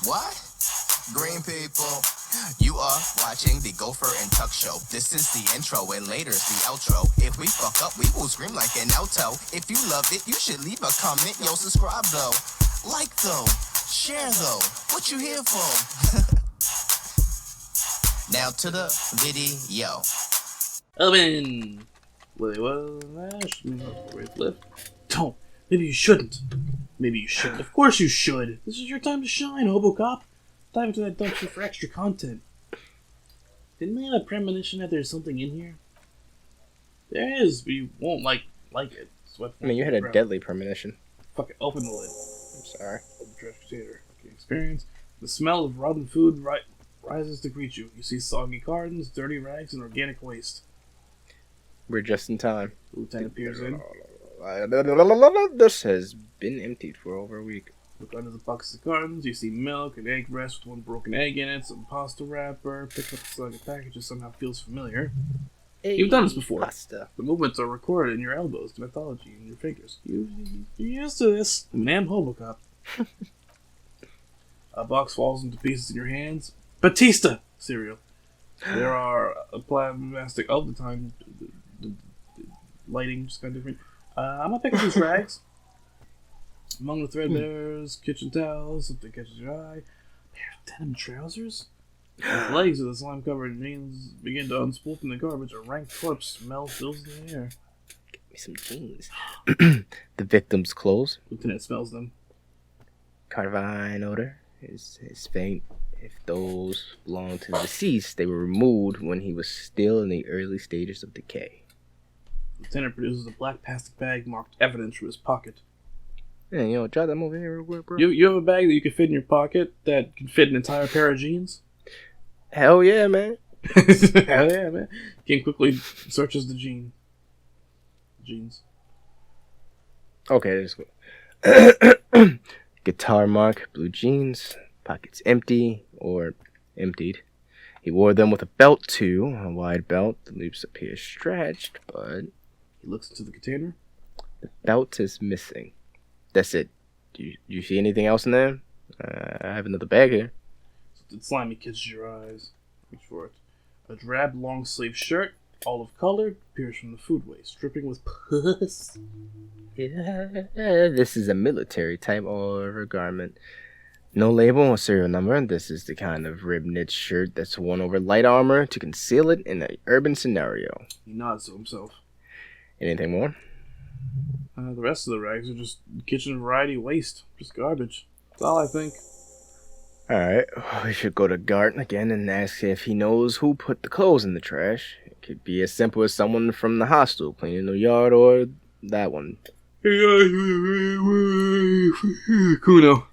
What? Green people, you are watching the Gopher and Tuck show. This is the intro and later's the outro. If we fuck up, we will scream like an alto. If you love it, you should leave a comment. Yo, subscribe though. Like though. Share though. What you here for? Now to the video. Elvin! Well, right left. Don't. Maybe you shouldn't. Maybe you shouldn't. Of course you should. This is your time to shine, Hobocop. Dive into that dumpster for extra content. Didn't I have a premonition that there's something in here? There is, but you won't like it. I mean, you had a deadly premonition. Fuck it, open the lid. I'm sorry. Open the trash container. Okay, experience. The smell of rotten food rises to greet you. You see soggy cartons, dirty rags, and organic waste. We're just in time. Lieutenant peers in. This has been emptied for over a week. Look under the boxes of cartons. You see milk, an egg rest with one broken egg in it, some pasta wrapper. Pick up the slug package that somehow feels familiar. Hey, You've done this before. Pasta. The movements are recorded in your elbows, the mythology in your fingers. You're used to this. Ma'am Hobocop. A box falls into pieces in your hands. Batista cereal. There are plastic all the time. The lighting just kind of different. I'm gonna pick up these rags. Among the threadbares, kitchen towels, something catches your eye. A pair of denim trousers. The legs of the slime-covered jeans begin to unspool from the garbage. A rank corpse smell fills the air. Give me some jeans. The victim's clothes. Lieutenant smells them. Carvine odor is faint. If those belong to the deceased, they were removed when he was still in the early stages of decay. Lieutenant produces a black plastic bag marked evidence from his pocket. Yeah, drop them over here real quick, bro. You have a bag that you can fit in your pocket that can fit an entire pair of jeans? Hell yeah, man. Hell yeah, man. King quickly searches the jeans. Okay, let's go. Guitar mark, blue jeans, pockets empty or emptied. He wore them with a belt too, a wide belt. The loops appear stretched, but He looks into the container. the belt is missing. That's it. Do you see anything else in there? I have another bag here. Something slimy catches your eyes. Reach for it. A drab long sleeve shirt, olive colored, appears from the food waste, dripping with puss. Yeah, this is a military type or garment. No label or serial number. This is the kind of rib knit shirt that's worn over light armor to conceal it in an urban scenario. He nods to himself. Anything more? The rest of the rags are just kitchen variety waste. Just garbage. That's all I think. Alright, we should go to Gart again and ask if he knows who put the clothes in the trash. It could be as simple as someone from the hostel cleaning the yard or that one. Kuno.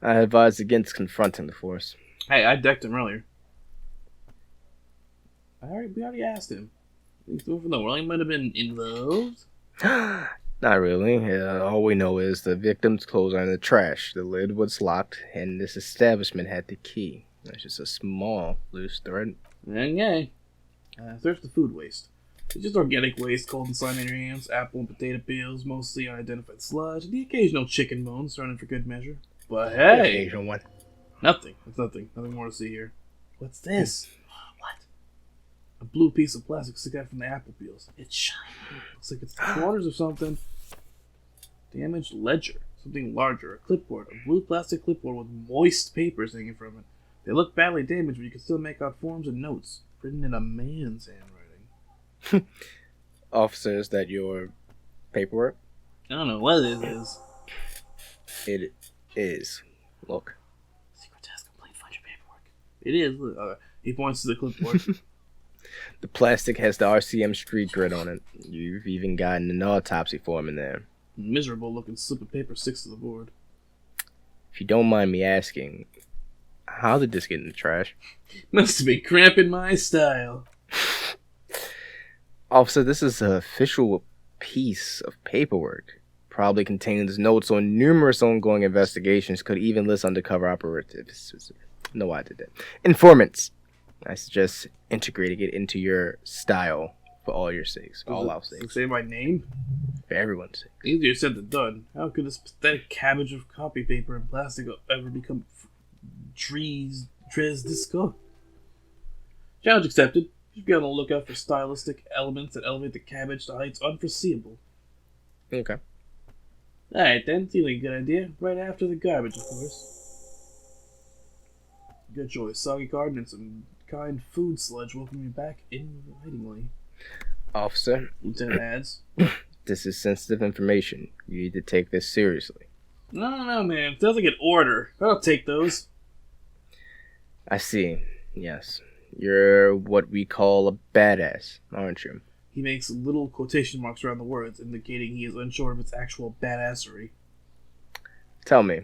I advise against confronting the force. Hey, I decked him earlier. We already asked him. He's moving the world. He might have been involved. Not really. All we know is the victim's clothes are in the trash. The lid was locked, and this establishment had the key. That's just a small, loose thread. Okay. Search the food waste. It's just organic waste, cold and slimy in your hands, apple and potato peels, mostly unidentified sludge, and the occasional chicken bones thrown in for good measure. But hey! Asian one. Nothing. It's nothing. Nothing more to see here. What's this? What? A blue piece of plastic sticking out from the apple peels. It's shiny. Looks like it's the corners of something. Damaged ledger. Something larger. A clipboard. A blue plastic clipboard with moist papers hanging from it. They look badly damaged, but you can still make out forms and notes. Written in a man's handwriting. Officer, is that your paperwork? I don't know what it is. It is. Look. Secret task complete. Find your paperwork. It is. Look. He points to the clipboard. The plastic has the RCM street grid on it. You've even gotten an autopsy form in there. A miserable looking slip of paper sticks to the board. If you don't mind me asking, how did this get in the trash? Must be cramping my style. Officer, this is an official piece of paperwork. Probably contains notes on numerous ongoing investigations, could even list undercover operatives. No, I did that. Informants. I suggest integrating it into your style for all your sakes. For all our sakes. Say my name? For everyone's sake. Easier said than done. How could this pathetic cabbage of copy paper and plastic ever become trees, tres disco. Challenge accepted. Just be on the lookout for stylistic elements that elevate the cabbage to heights unforeseeable. Okay. Alright then, seems like a good idea. Right after the garbage, of course. Good choice. Soggy garden and some kind food sludge welcome you back invitingly. Officer, Lieutenant adds. this is sensitive information. You need to take this seriously. No, man. It sounds like an order. I'll take those. I see. Yes. You're what we call a badass, aren't you? He makes little quotation marks around the words, indicating he is unsure of its actual badassery. Tell me,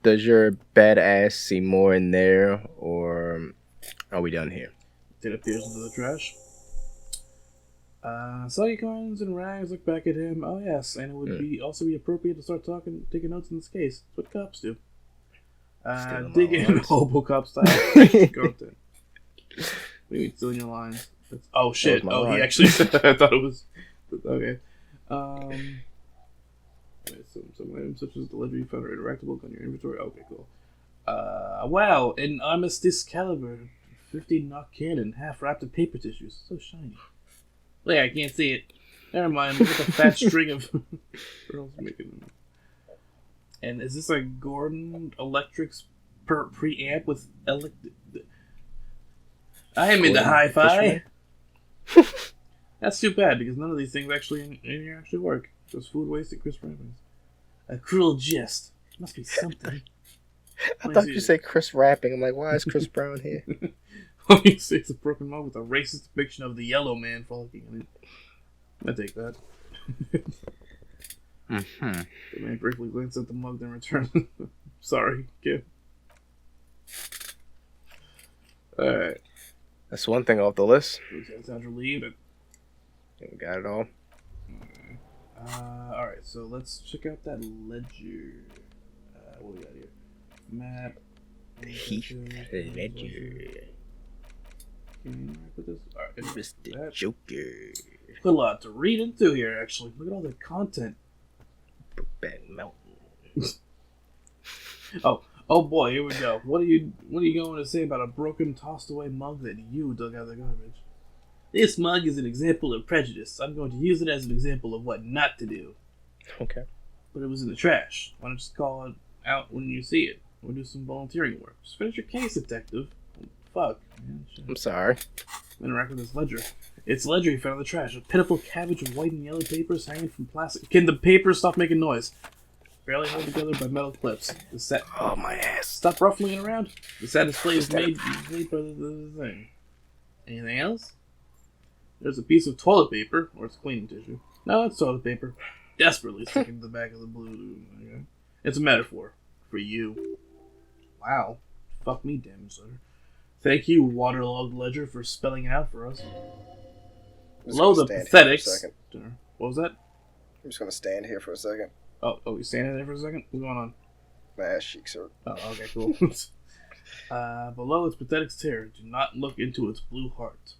does your badass see more in there, or are we done here? It appears into the trash. Soggy Carnes and Rags look back at him. Oh yes, and it would also be appropriate to start taking notes in this case. That's what cops do. Dig in Hobocop style. Content. Maybe stealing your lines. Oh shit! Oh, line. He actually said. I thought it was okay. Some items such as the ledger you found are interactable on your inventory. Okay, cool. Wow, an armistice caliber, 50 knock cannon, half wrapped in paper tissues. So shiny. Wait, I can't see it. Never mind. Look at the fat string of girls making them. And is this a Gordon Electrics preamp with I am into hi-fi. That's too bad because none of these things actually in here actually work. Just food waste and crisp wrappings. A cruel jest. Must be something. I thought you said Chris rapping. I'm like, why is Chris Brown here? Let me say it's a broken mug with a racist depiction of the yellow man frolicking in it. I take that. The man briefly glanced at the mug, then returned. Sorry, kid. Alright. That's one thing off the list. Sounds relieved. We got it all. Alright, so let's check out that ledger. What we got here? Map. Ledger. Can I put this? Alright, Mr. Joker. Put a lot to read into here, actually. Look at all the content. Brokeback Mountain. Oh boy, here we go. What are you going to say about a broken, tossed away mug that you dug out of the garbage? This mug is an example of prejudice. I'm going to use it as an example of what not to do. Okay. But it was in the trash. Why don't you just call it out when you see it? Or do some volunteering work. Just finish your case, detective. Fuck. Man, I'm sorry. Interact with this ledger. It's ledger you found in the trash. A pitiful cabbage of white and yellow papers hanging from plastic. Can the papers stop making noise? Barely held together by metal clips. The set. Oh, my ass. Stop ruffling it around. The sad display is made by the thing. Anything else? There's a piece of toilet paper, or it's cleaning tissue. No, it's toilet paper. Desperately sticking to the back of the blue. Okay. It's a metaphor. For you. Wow. Fuck me, damn sir. Thank you, waterlogged ledger, for spelling it out for us. Below the pathetics. What was that? I'm just gonna stand here for a second. Oh, you standing there for a second? What's going on? My ass cheeks hurt. Oh, okay, cool. Below its pathetic stare, do not look into its blue heart.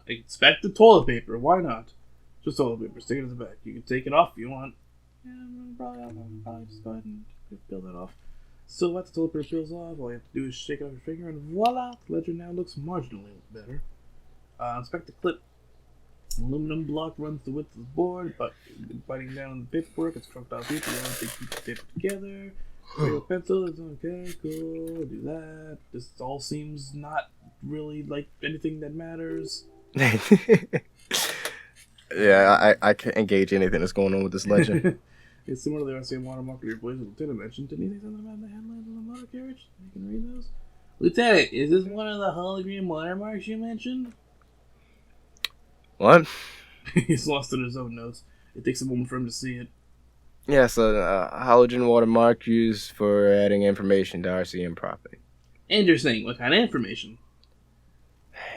Inspect the toilet paper. Why not? Just toilet paper. Stick it in the back. You can take it off if you want. Yeah, probably just go ahead and peel that off. So let the toilet paper peels off. All you have to do is shake it off your finger, and voila! The ledger now looks marginally better. Inspect the clip. An aluminum block runs the width of the board, but biting down on the paperwork, it's crooked out people. You want to keep the paper together. Your pencil is okay, cool, do that. This all seems not really like anything that matters. Yeah, I can't engage anything that's going on with this ledger. It's similar to the RCA watermark your voice Lieutenant mentioned. Didn't he say something about the headlight on the motor carriage? You can read those. Lieutenant, is this one of the hologram watermarks you mentioned? What? He's lost in his own notes. It takes a moment for him to see it. Yes, a halogen watermark used for adding information to RCM property. Interesting. What kind of information?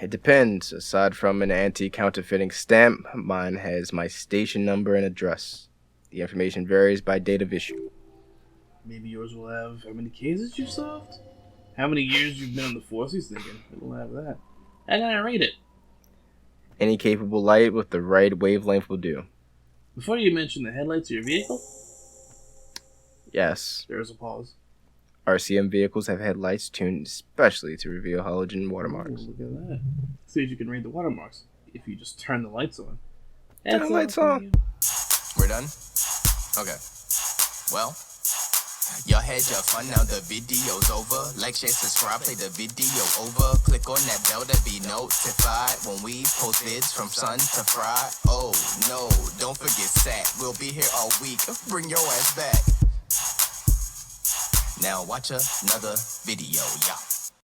It depends. Aside from an anti-counterfeiting stamp, mine has my station number and address. The information varies by date of issue. Maybe yours will have how many cases you've solved? How many years you've been on the force? He's thinking. It'll have that. How can I rate it? Any capable light with the right wavelength will do. Before you mention the headlights of your vehicle? Yes. There's a pause. RCM vehicles have headlights tuned especially to reveal halogen watermarks. Ooh, look at that. See if you can read the watermarks if you just turn the lights on. Turn the lights on. We're done? Okay. Well, y'all had your fun, now the video's over. Like, share, subscribe, play the video over. Click on that bell to be notified when we post vids from sun to fry. Oh, no, don't forget Sat. We'll be here all week. Bring your ass back. Now watch another video, y'all.